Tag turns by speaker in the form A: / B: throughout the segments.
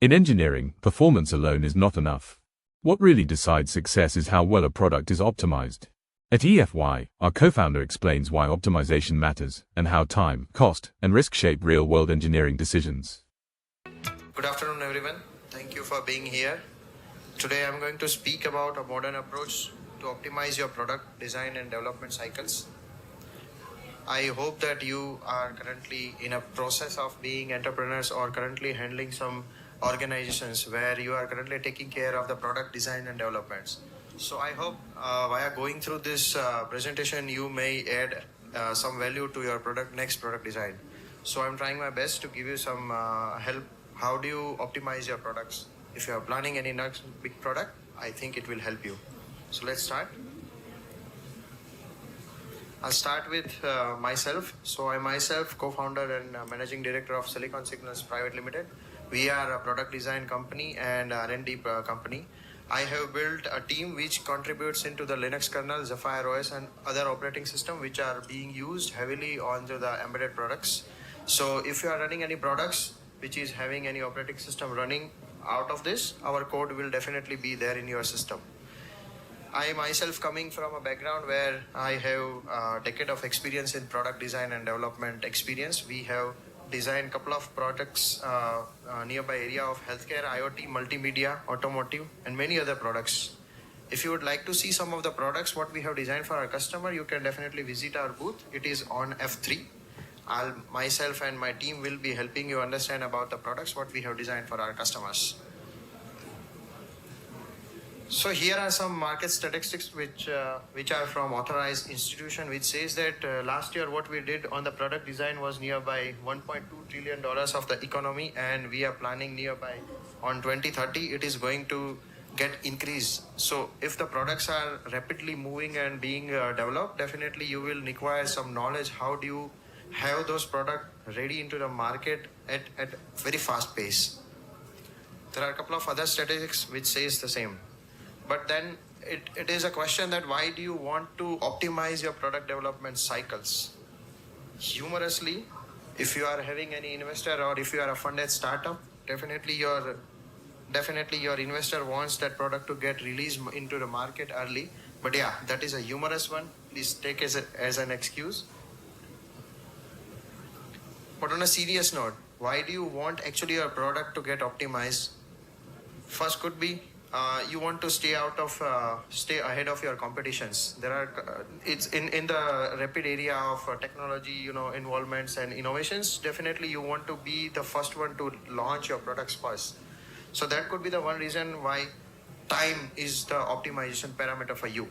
A: In engineering, performance alone is not enough. What really decides success is how well a product is optimized. At EFY, our co-founder explains why optimization matters and how time, cost, and risk shape real-world engineering decisions.
B: Good afternoon, everyone. Thank you for being here. Today, I'm going to speak about a modern approach to optimize your product design and development cycles. I hope that you are currently in a process of being entrepreneurs or currently handling some organizations where you are currently taking care of the product design and developments. So I hope via going through this presentation, you may add some value to your next product design. So I'm trying my best to give you some help. How do you optimize your products? If you are planning any next big product, I think it will help you. So let's start. I'll start with myself. So I myself, co-founder and managing director of Silicon Signals Private Limited. We are a product design company and R&D company. I have built a team which contributes into the Linux kernel, Zephyr OS and other operating system which are being used heavily onto the embedded products. So if you are running any products which is having any operating system running out of this, our code will definitely be there in your system. I myself coming from a background where I have a decade of experience in product design and development experience. We have designed a couple of products nearby area of healthcare, IoT, multimedia, automotive, and many other products. If you would like to see some of the products what we have designed for our customer, you can definitely visit our booth. It is on F3. Myself and my team will be helping you understand about the products what we have designed for our customers. So here are some market statistics which are from authorized institution, which says that last year what we did on the product design was nearby $1.2 trillion of the economy, and we are planning nearby on 2030 it is going to get increased. So if the products are rapidly moving and being developed, definitely you will require some knowledge. How do you have those products ready into the market at very fast pace? There are a couple of other statistics which says the same. But then it is a question that why do you want to optimize your product development cycles? Humorously, if you are having any investor or if you are a funded startup, definitely your investor wants that product to get released into the market early. But yeah, that is a humorous one. Please take it as an excuse. But on a serious note, why do you want actually your product to get optimized? First could be you want to stay ahead of your competitions. It's in the rapid area of technology, involvements and innovations. Definitely, you want to be the first one to launch your products first. So that could be the one reason why time is the optimization parameter for you.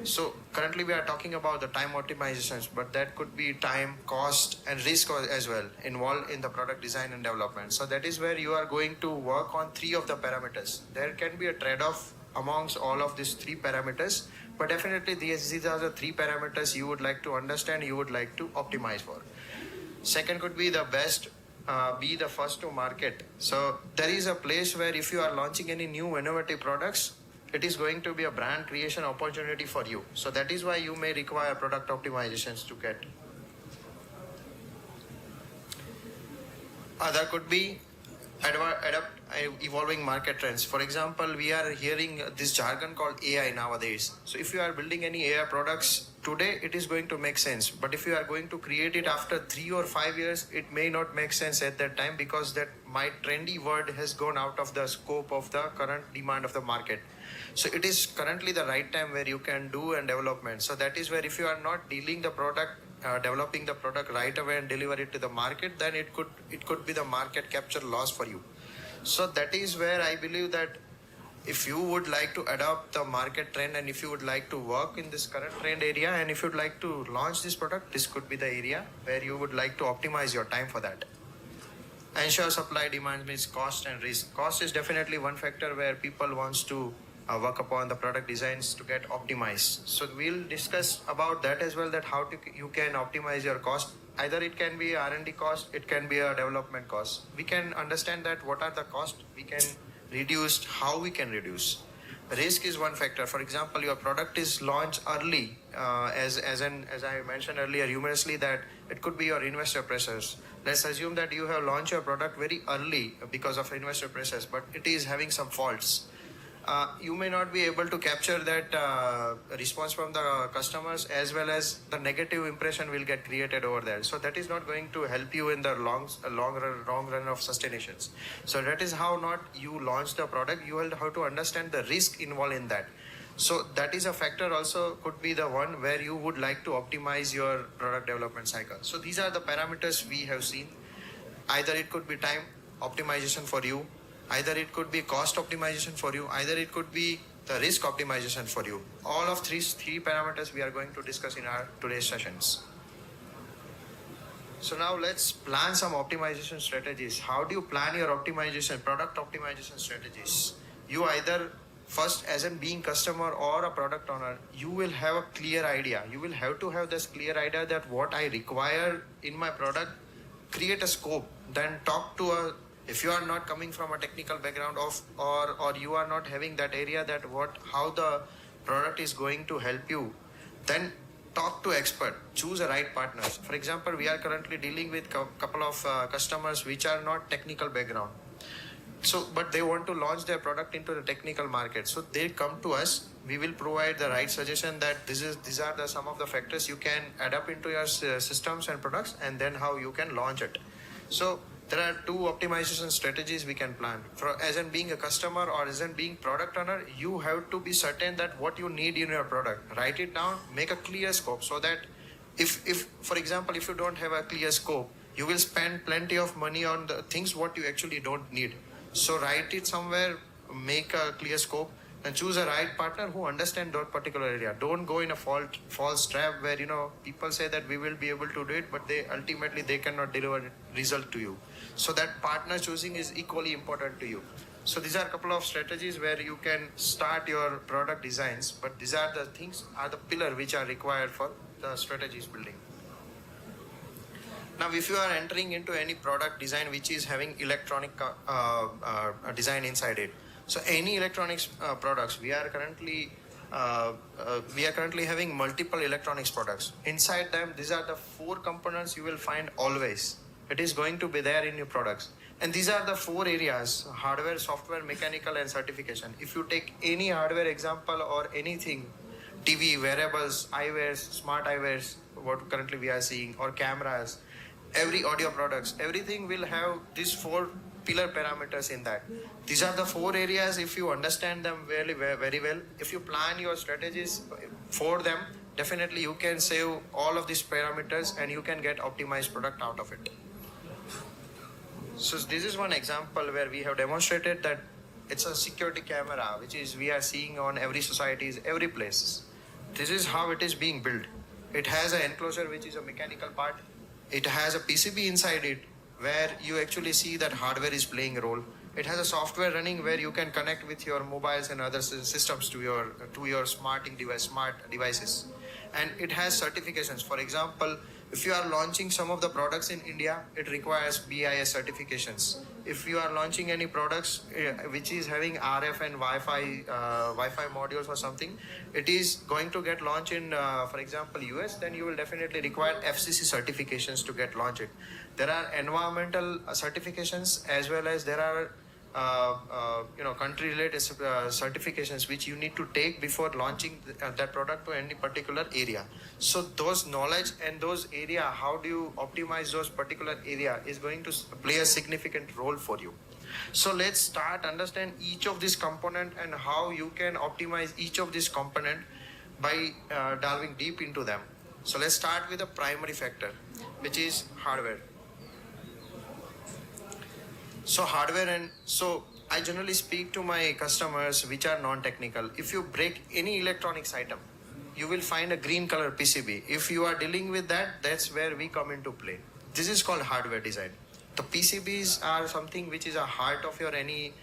B: So currently we are talking about the time optimizations, but that could be time, cost, and risk as well involved in the product design and development. So that is where you are going to work on three of the parameters. There can be a trade-off amongst all of these three parameters, but definitely these are the three parameters you would like to understand, you would like to optimize for. Second could be the best, be the first to market. So there is a place where if you are launching any new innovative products, it is going to be a brand creation opportunity for you. So that is why you may require product optimizations to get. There could be adapt evolving market trends. For example, we are hearing this jargon called AI nowadays. So if you are building any AI products today, it is going to make sense. But if you are going to create it after 3 or 5 years, it may not make sense at that time because that my trendy word has gone out of the scope of the current demand of the market. So it is currently the right time where you can do and development. So that is where if you are not dealing the product, developing the product right away and deliver it to the market, then it could be the market capture loss for you. So that is where I believe that if you would like to adopt the market trend and if you would like to work in this current trend area and if you would like to launch this product, this could be the area where you would like to optimize your time for that. Ensure supply demand means cost and risk. Cost is definitely one factor where people wants to work upon the product designs to get optimized. So we'll discuss about that as well, that how you can optimize your cost. Either it can be R&D cost, it can be a development cost. We can understand that what are the costs we can reduce, how we can reduce. Risk is one factor. For example, your product is launched early, as I mentioned earlier humorously, that it could be your investor pressures. let's assume that you have launched your product very early because of investor pressures, but it is having some faults. You may not be able to capture that response from the customers, as well as the negative impression will get created over there. So that is not going to help you in the long run of sustainations. So that is how not you launch the product. You will have to understand the risk involved in that. So that is a factor also could be the one where you would like to optimize your product development cycle. So these are the parameters we have seen. Either it could be time optimization for you, either it could be cost optimization for you, either it could be the risk optimization for you. All of three parameters we are going to discuss in our today's sessions. So now let's plan some optimization strategies. How do you plan your optimization, product optimization strategies? You either first, as in being customer or a product owner, you will have a clear idea. You will have to have this clear idea that what I require in my product, create a scope, then talk to a, if you are not coming from a technical background of, or you are not having that area that how the product is going to help you, then talk to expert, choose a right partners. For example, we are currently dealing with couple of customers which are not technical background. So, but they want to launch their product into the technical market. So they come to us. We will provide the right suggestion that these are the some of the factors you can adapt into your systems and products, and then how you can launch it. So there are two optimization strategies we can plan. As in being a customer or as in being product owner, you have to be certain that what you need in your product. Write it down, make a clear scope, so that if for example, if you don't have a clear scope, you will spend plenty of money on the things what you actually don't need. So write it somewhere, make a clear scope, and choose a right partner who understands that particular area. Don't go in a false trap where people say that we will be able to do it, but they ultimately cannot deliver result to you. So that partner choosing is equally important to you. So these are a couple of strategies where you can start your product designs, but these are the things, are the pillar which are required for the strategies building. Now, if you are entering into any product design which is having electronic design inside it, so any electronics products, we are currently having multiple electronics products. Inside them, these are the 4 components you will find always. It is going to be there in your products. And these are the 4 areas: hardware, software, mechanical, and certification. If you take any hardware example or anything, TV, wearables, eyewears, smart eyewears, what currently we are seeing, or cameras, every audio products, everything will have these 4 pillar parameters in that. These are the 4 areas. If you understand them very well, if you plan your strategies for them, definitely you can save all of these parameters and you can get optimized product out of it. So this is one example where we have demonstrated that it's a security camera, which is we are seeing on every societies, every place. This is how it is being built. It has an enclosure which is a mechanical part. It has a PCB inside it where you actually see that hardware is playing a role. It has a software running where you can connect with your mobiles and other systems to your smart devices. And it has certifications. For example, if you are launching some of the products in India, it requires BIS certifications. If you are launching any products which is having RF and Wi-Fi modules or something, it is going to get launched in, for example, US, then you will definitely require FCC certifications to get launched. There are environmental certifications, as well as there are country-related certifications which you need to take before launching that product to any particular area. So those knowledge and those area, how do you optimize those particular area, is going to play a significant role for you. So let's start understand each of these component and how you can optimize each of these component by delving deep into them. So let's start with the primary factor, which is hardware. So hardware, and so I generally speak to my customers which are non-technical. If you break any electronics item, you will find a green color PCB. If you are dealing with that, that's where we come into play. This is called hardware design. The PCBs are something which is a heart of your any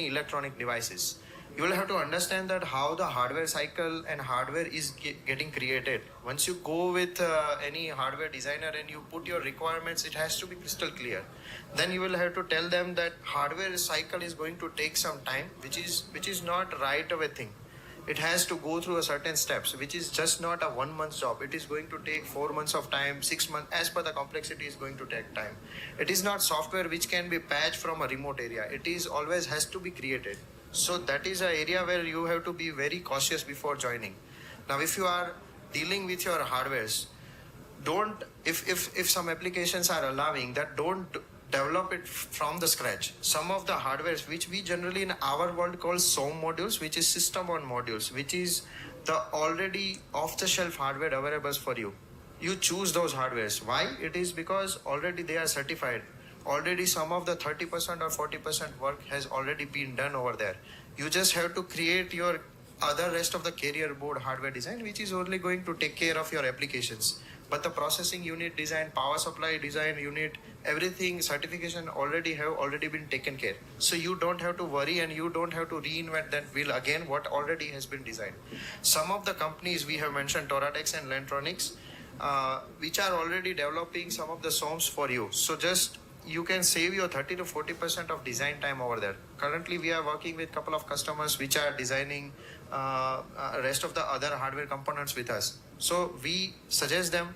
B: electronic devices. You will have to understand that how the hardware cycle and hardware is getting created. Once you go with any hardware designer and you put your requirements, it has to be crystal clear. Then you will have to tell them that hardware cycle is going to take some time, which is not right away thing. it has to go through a certain steps, which is just not a 1 month job. It is going to take 4 months of time, 6 months, as per the complexity is going to take time. It is not software which can be patched from a remote area. It is always has to be created. So that is an area where you have to be very cautious before joining. Now, if you are dealing with your hardwares, don't, if some applications are allowing that, don't develop it from the scratch. Some of the hardwares which we generally in our world call SOM modules, which is system on modules, which is the already off the shelf hardware available for you. You choose those hardwares. Why? It is because already they are certified. Already some of the 30% or 40% work has already been done over there. You just have to create your other rest of the carrier board hardware design, which is only going to take care of your applications. But the processing unit design, power supply design unit, everything certification already been taken care. So you don't have to worry and you don't have to reinvent that wheel again what already has been designed. Some of the companies we have mentioned, Toradex and Lantronix, which are already developing some of the SOMs for you. So just you can save your 30 to 40% of design time over there. Currently, we are working with a couple of customers which are designing rest of the other hardware components with us. So we suggest them,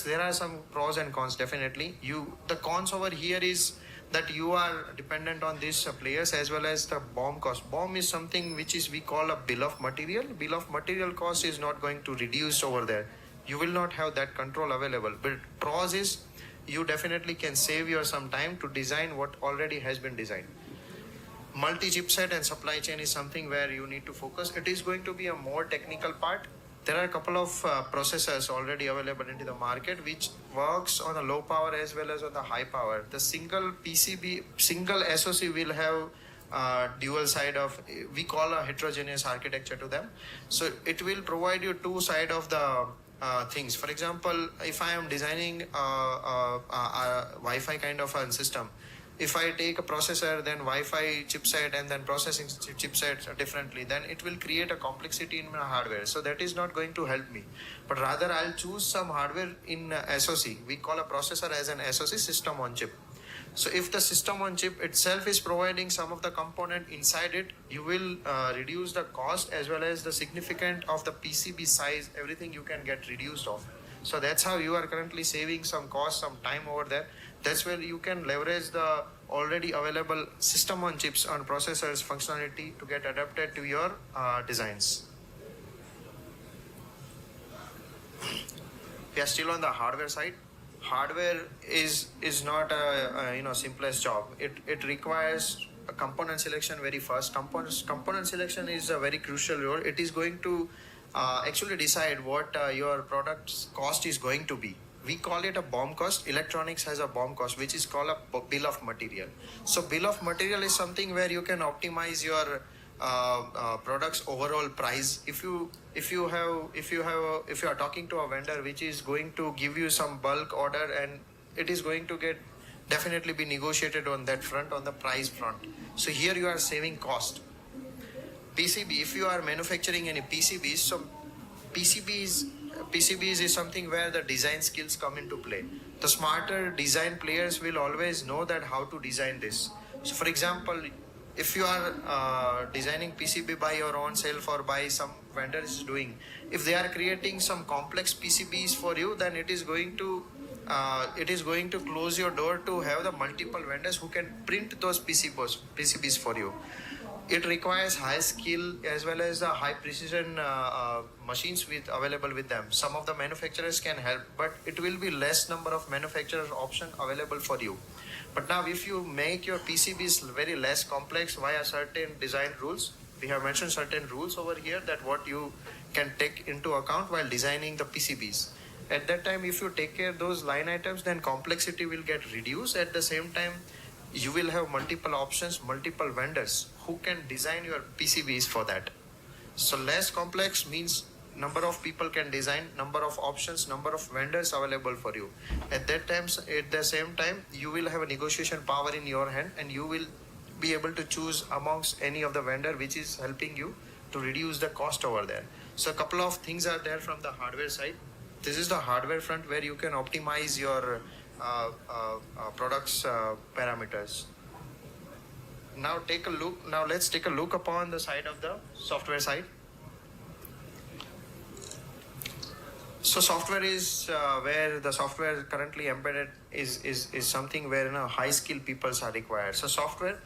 B: there are some pros and cons definitely. The cons over here is that you are dependent on these players as well as the BOM cost. BOM is something which is we call a bill of material. Bill of material cost is not going to reduce over there. You will not have that control available. But pros is you definitely can save your some time to design what already has been designed. Multi-chipset and supply chain is something where you need to focus. It is going to be a more technical part. There are a couple of processors already available into the market which works on a low power as well as on the high power. The single PCB, single SoC will have dual side of, we call a heterogeneous architecture to them. So it will provide you two side of the things. For example, if I am designing a Wi-Fi kind of a system, if I take a processor, then Wi-Fi chipset, and then processing chipsets differently, then it will create a complexity in my hardware. So that is not going to help me. But rather, I'll choose some hardware in SoC. We call a processor as an SoC, system on chip. So if the system on chip itself is providing some of the component inside it, you will reduce the cost as well as the significant of the PCB size, everything you can get reduced off. So that's how you are currently saving some cost, some time over there. That's where you can leverage the already available system on chips on processors functionality to get adapted to your designs. We are still on the hardware side. Hardware is not a simplest job. It requires a component selection very fast. Component selection is a very crucial role. It is going to actually decide what your product's cost is going to be. We call it a BOM cost. Electronics has a BOM cost, which is called a bill of material. So bill of material is something where you can optimize your product's overall price. If you are talking to a vendor which is going to give you some bulk order, and it is going to get definitely be negotiated on that front, on the price front. So here you are saving cost. PCB, if you are manufacturing any PCBs, so PCBs is something where the design skills come into play. The smarter design players will always know that how to design this. So for example, if you are designing PCB by your own self or by some vendor is doing, if they are creating some complex PCBs for you, then it is going to close your door to have the multiple vendors who can print those PCBs for you. It requires high skill as well as the high precision machines available with them. Some of the manufacturers can help, but it will be less number of manufacturer option available for you. But now if you make your PCBs very less complex via certain design rules, we have mentioned certain rules over here that what you can take into account while designing the PCBs. At that time, if you take care of those line items, then complexity will get reduced. At the same time, you will have multiple options, multiple vendors who can design your PCBs for that. So less complex means number of people can design, number of options, number of vendors available for you. At the same time, you will have a negotiation power in your hand, and you will be able to choose amongst any of the vendor which is helping you to reduce the cost over there. So a couple of things are there from the hardware side. This is the hardware front where you can optimize your products parameters. Now take a look. Now let's take a look upon the side of the software side. So software is where the software currently embedded is something where high skilled people are required. So software,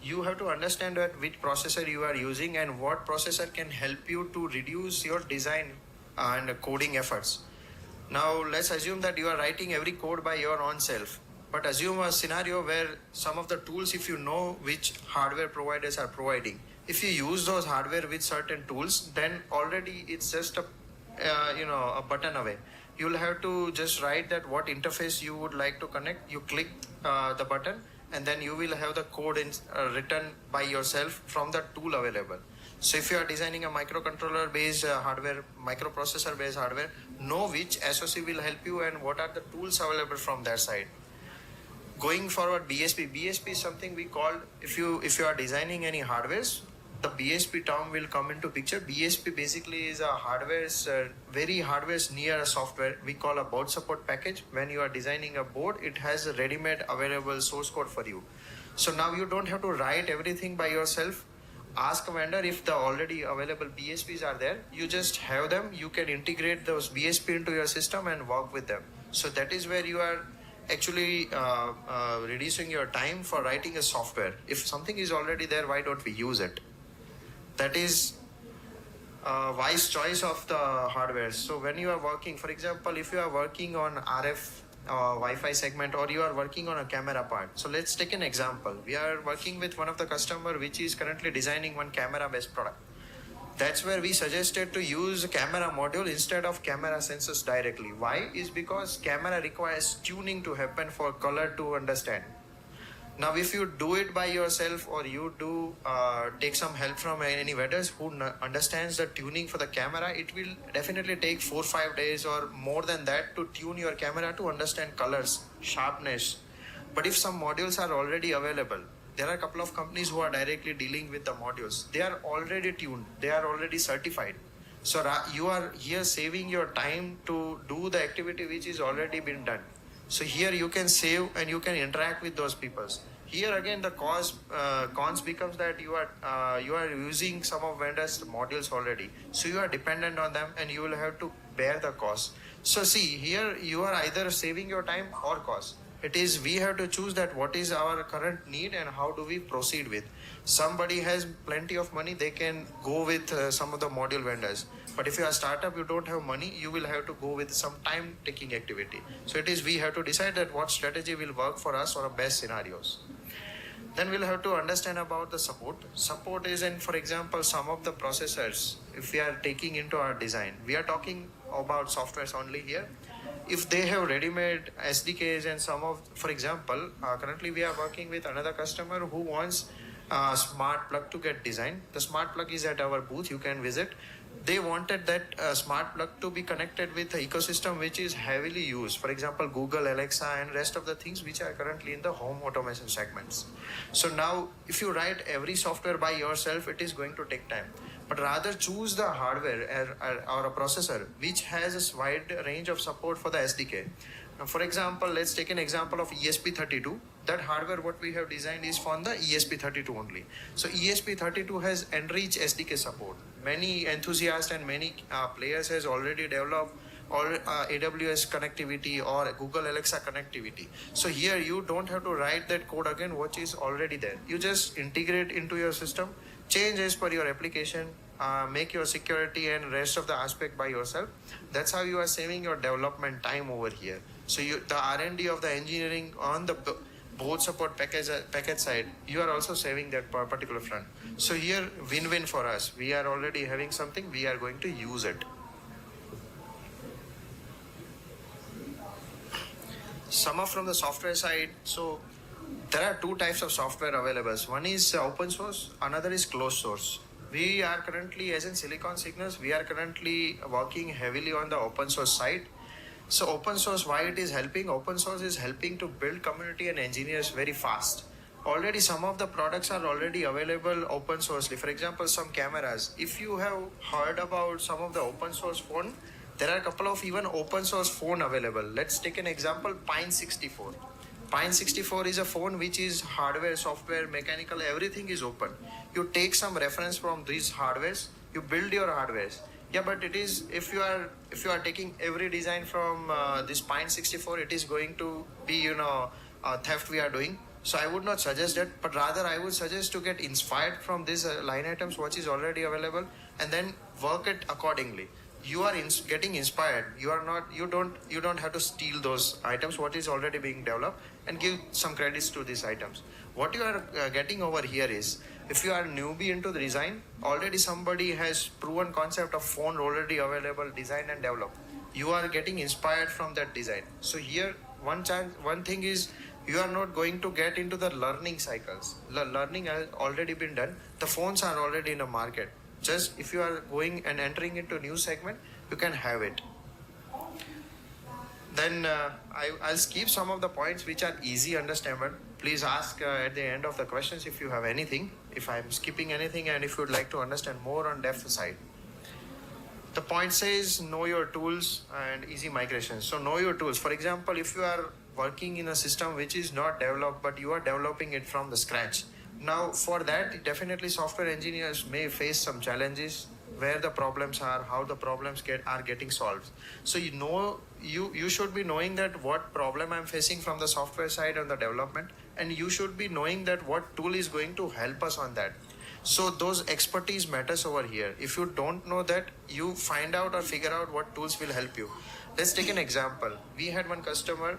B: you have to understand that which processor you are using and what processor can help you to reduce your design and coding efforts. Now let's assume that you are writing every code by your own self. But assume a scenario where some of the tools, if you know which hardware providers are providing, if you use those hardware with certain tools, then already it's just a a button away. You'll have to just write that what interface you would like to connect. You click the button, and then you will have the code written by yourself from the tool available. So if you are designing a microcontroller based hardware, microprocessor based hardware, know which SoC will help you and what are the tools available from that side. Going forward, BSP is something we call, if you are designing any hardwares, the BSP term will come into picture. BSP basically is a very hardware's near a software we call a board support package. When you are designing a board, it has a ready-made available source code for you. So now you don't have to write everything by yourself. Ask a vendor if the already available BSPs are there. You just have them. You can integrate those BSP into your system and work with them. So that is where you are actually reducing your time for writing a software. If something is already there, why don't we use it? That is a wise choice of the hardware. So when you are working, for example, if you are working on RF Wi-Fi segment, or you are working on a camera part. So let's take an example. We are working with one of the customer which is currently designing one camera based product. That's where we suggested to use a camera module instead of camera sensors directly. Why? Is because camera requires tuning to happen for color to understand. Now, if you do it by yourself, or you do take some help from any vendors who understands the tuning for the camera, it will definitely take 4 or 5 days or more than that to tune your camera to understand colors, sharpness. But if some modules are already available, there are a couple of companies who are directly dealing with the modules. They are already tuned. They are already certified. So you are here saving your time to do the activity which is already been done. So here you can save and you can interact with those people. Here again the cons becomes that you are using some of vendors modules already. So you are dependent on them and you will have to bear the cost. So see, here you are either saving your time or cost. It is we have to choose that what is our current need and how do we proceed with. Somebody has plenty of money, they can go with some of the module vendors. But if you are a startup, you don't have money, you will have to go with some time taking activity. So it is we have to decide that what strategy will work for us or our best scenarios. Then we'll have to understand about the support. Support is in, for example, some of the processors, if we are taking into our design, we are talking about softwares only here. If they have ready-made SDKs and some of, for example, currently we are working with another customer who wants a smart plug to get designed. The smart plug is at our booth, you can visit. They wanted that smart plug to be connected with the ecosystem which is heavily used. For example, Google, Alexa and rest of the things which are currently in the home automation segments. So now if you write every software by yourself, it is going to take time. But rather choose the hardware or a processor which has a wide range of support for the SDK. Now, for example, let's take an example of ESP32. That hardware what we have designed is for the ESP32 only. So ESP32 has enriched SDK support. Many enthusiasts and many players has already developed AWS connectivity or Google Alexa connectivity. So here you don't have to write that code again, which is already there. You just integrate into your system, change as per your application, make your security and rest of the aspect by yourself. That's how you are saving your development time over here. So the R&D of the engineering on the board support package side, you are also saving that particular front. So here win-win for us. We are already having something, we are going to use it. Sum up from the software side. So there are two types of software available. One is open source, another is closed source. We are currently, as in Silicon Signals, we are currently working heavily on the open source side. So open source, why it is helping? Open source is helping to build community and engineers very fast. Already some of the products are already available open sourcely. For example, some cameras. If you have heard about some of the open source phone, there are a couple of even open source phone available. Let's take an example, Pine 64. Pine 64 is a phone which is hardware, software, mechanical, everything is open. You take some reference from these hardwares, you build your hardwares. Yeah, but it is, if you are taking every design from this Pine 64, it is going to be theft we are doing. So I would not suggest that, but rather I would suggest to get inspired from these line items which is already available, and then work it accordingly. You are getting inspired. You don't have to steal those items what is already being developed and give some credits to these items. What you are getting over here is, if you are newbie into the design, already somebody has proven concept of phone already available, design and develop. You are getting inspired from that design. So here one thing is, you are not going to get into the learning cycles. The learning has already been done. The phones are already in the market. Just if you are going and entering into a new segment, you can have it. Then I'll skip some of the points which are easy understandable. Please ask at the end of the questions if you have anything, if I'm skipping anything, and if you'd like to understand more on depth side. The point says know your tools and easy migration. So know your tools. For example, if you are working in a system which is not developed, but you are developing it from the scratch. Now for that, definitely software engineers may face some challenges, where the problems are, how the problems are getting solved. So you should be knowing that what problem I'm facing from the software side on the development, and you should be knowing that what tool is going to help us on that. So those expertise matters over here. If you don't know that, you find out or figure out what tools will help you. Let's take an example. We had one customer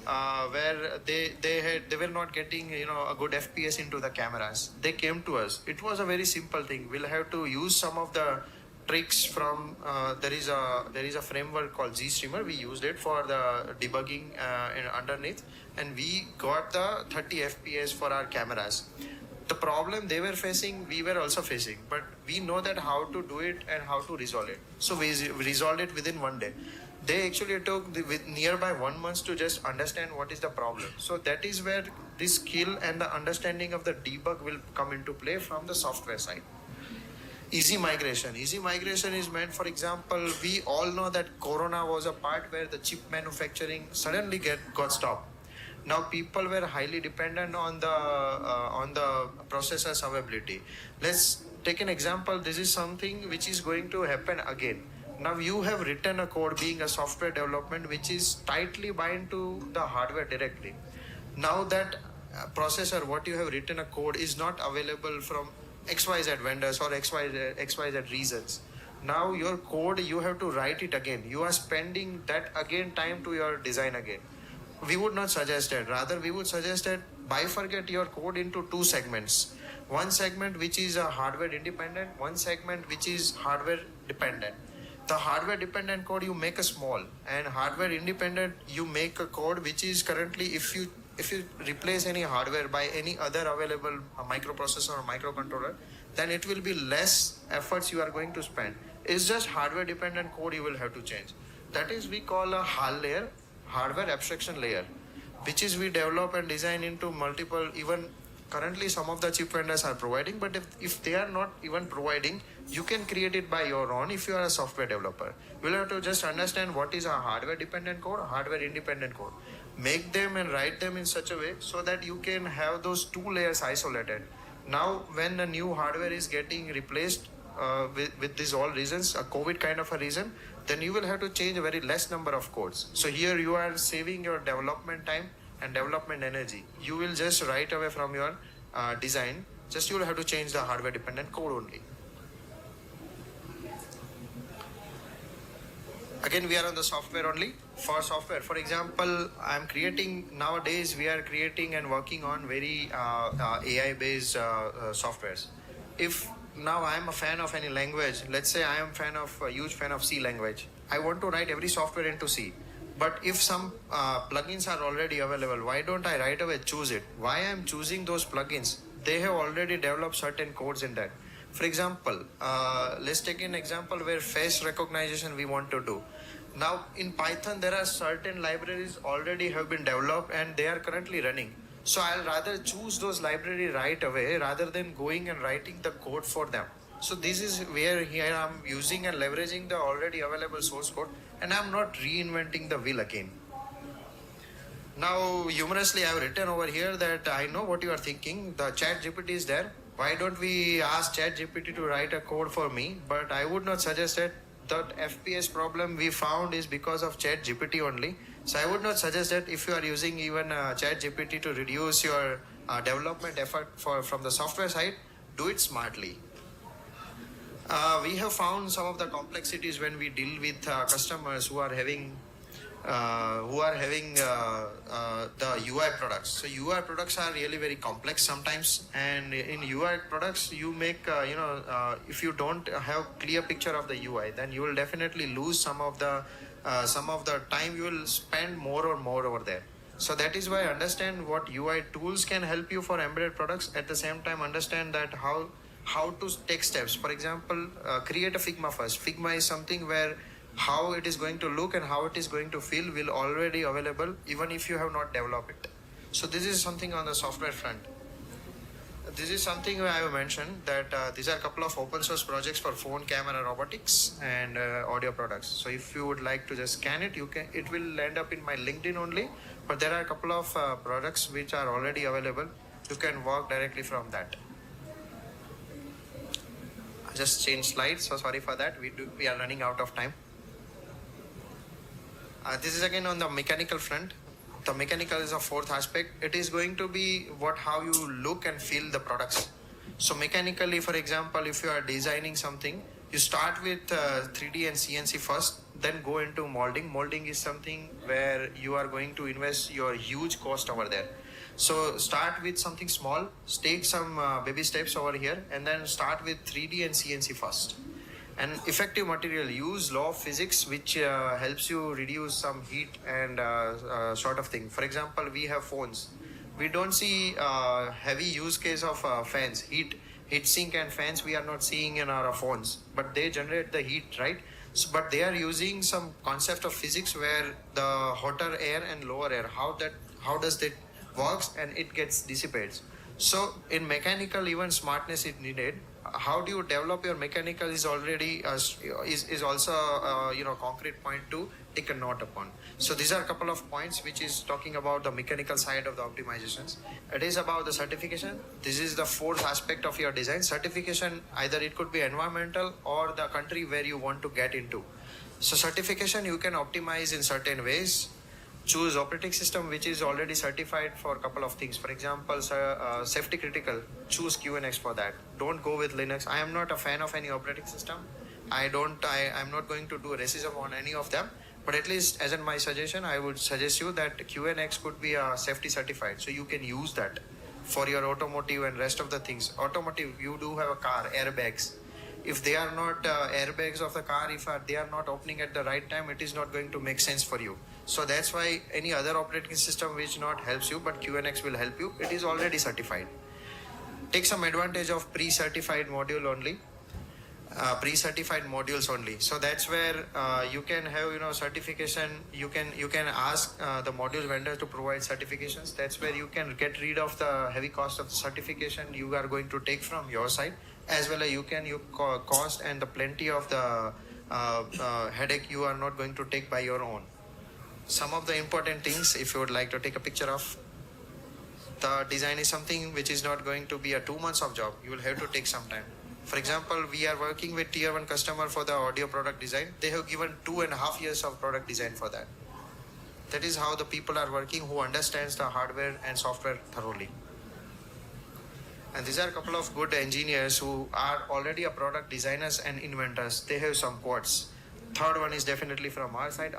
B: where they were not getting a good FPS into the cameras. They came to us. It was a very simple thing. We'll have to use some of the tricks from there is a framework called ZStreamer. We used it for the debugging underneath, and we got the 30 FPS for our cameras. The problem they were facing, we were also facing, but we know that how to do it and how to resolve it. So we resolved it within one day. They actually took with nearby 1 month to just understand what is the problem. So that is where this skill and the understanding of the debug will come into play from the software side. Easy migration. Easy migration is meant, for example, we all know that Corona was a part where the chip manufacturing suddenly got stopped. Now people were highly dependent on the processor's availability. Let's take an example. This is something which is going to happen again. Now you have written a code, being a software development, which is tightly bind to the hardware directly. Now that processor, what you have written a code, is not available from XYZ vendors or XYZ reasons. Now your code, you have to write it again. You are spending that again time to your design again. We would not suggest that. Rather, we would suggest that bifurcate your code into two segments. One segment which is a hardware independent, one segment which is hardware dependent. The hardware dependent code you make a small, and hardware independent you make a code which is currently, if you replace any hardware by any other available microprocessor or microcontroller, then it will be less efforts you are going to spend. It's just hardware dependent code you will have to change. That is we call a HAL layer, hardware abstraction layer, which is we develop and design into multiple, even currently some of the chip vendors are providing, but if they are not even providing, you can create it by your own if you are a software developer. You'll have to just understand what is a hardware dependent code, hardware independent code. Make them and write them in such a way so that you can have those two layers isolated. Now when a new hardware is getting replaced with these all reasons, a COVID kind of a reason, then you will have to change a very less number of codes. So here you are saving your development time and development energy. You will just write away from your design, just you will have to change the hardware dependent code only. Again, we are on the software only. For software, for example, I'm creating, nowadays we are creating and working on very AI based softwares. If now I am a fan of any language, let's say I am a huge fan of C language. I want to write every software into C. But if some plugins are already available, why don't I right away choose it? Why I am choosing those plugins? They have already developed certain codes in that. For example, let's take an example where face recognition we want to do. Now in Python, there are certain libraries already have been developed and they are currently running. So I'll rather choose those libraries right away rather than going and writing the code for them. So this is where here I'm using and leveraging the already available source code, and I'm not reinventing the wheel again. Now, humorously, I have written over here that I know what you are thinking. The chat GPT is there. Why don't we ask chat GPT to write a code for me? But I would not suggest it. That FPS problem we found is because of chat GPT only. So I would not suggest that if you are using even chat GPT to reduce your development effort from the software side, do it smartly. We have found some of the complexities when we deal with customers who are having the UI products. So UI products are really very complex sometimes, and in UI products you make if you don't have clear picture of the UI, then you will definitely lose some of the time you will spend more and more over there. So that is why understand what UI tools can help you for embedded products. At the same time, understand that how to take steps. For example, create a Figma first. Figma is something where how it is going to look and how it is going to feel will already available even if you have not developed it. So this is something on the software front. This is something I have mentioned that these are a couple of open source projects for phone, camera, robotics, and audio products. So if you would like to just scan it, you can. It will end up in my LinkedIn only. But there are a couple of products which are already available. You can work directly from that. I just changed slides, so sorry for that. We are running out of time. This is again on the mechanical front. The mechanical is a fourth aspect. It is going to be how you look and feel the products. So mechanically, for example, if you are designing something, you start with 3D and CNC first, then go into molding. Molding is something where you are going to invest your huge cost over there. So start with something small, take some baby steps over here, and then start with 3D and CNC first. And effective material, use law of physics, which helps you reduce some heat and sort of thing. For example, we have phones. We don't see heavy use case of fans, heat sink and fans we are not seeing in our phones, but they generate the heat, right? So, but they are using some concept of physics where the hotter air and lower air, how does that works and it gets dissipates. So in mechanical, even smartness is needed. How do you develop your mechanical is already is also concrete point to take a note upon. So these are a couple of points which is talking about the mechanical side of the optimizations. It is about the certification. This is the fourth aspect of your design. Certification, either it could be environmental or the country where you want to get into. So certification you can optimize in certain ways. Choose operating system which is already certified for a couple of things. For example, safety critical, choose QNX for that. Don't go with Linux. I am not a fan of any operating system. I'm not going to do racism on any of them, but at least as in my suggestion, I would suggest you that QNX could be safety certified, so you can use that for your automotive and rest of the things. Automotive, you do have a car, airbags. If they are not airbags of the car, if they are not opening at the right time, it is not going to make sense for you. So that's why any other operating system which not helps you, but QNX will help you. It is already certified. Take some advantage of pre-certified module only. Pre-certified modules only. So that's where you can have certification. You can ask the module vendor to provide certifications. That's where you can get rid of the heavy cost of the certification you are going to take from your side, as well as you cost and the plenty of the headache you are not going to take by your own. Some of the important things, if you would like to take a picture of, the design is something which is not going to be a 2 months of job. You will have to take some time. For example, we are working with tier 1 customer for the audio product design. They have given 2.5 years of product design for that. That is how the people are working who understands the hardware and software thoroughly. And these are a couple of good engineers who are already a product designers and inventors. They have some quotes. Third one is definitely from our side,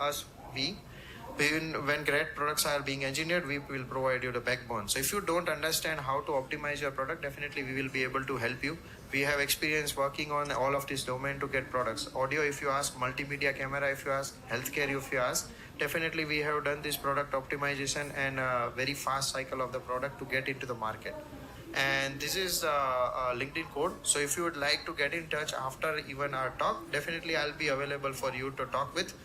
B: when great products are being engineered, we will provide you the backbone. So if you don't understand how to optimize your product, definitely we will be able to help you. We have experience working on all of this domain to get products. Audio, if you ask, multimedia, camera, if you ask, healthcare, if you ask, definitely we have done this product optimization and a very fast cycle of the product to get into the market. And this is a LinkedIn code. So if you would like to get in touch after even our talk, definitely I'll be available for you to talk with.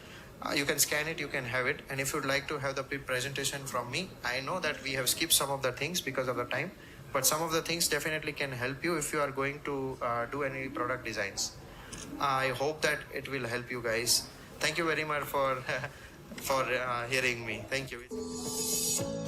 B: You can scan it, you can have it. And if you'd like to have the presentation from me, I know that we have skipped some of the things because of the time, but some of the things definitely can help you if you are going to do any product designs. I hope that it will help you guys. Thank you very much for for hearing me. Thank you.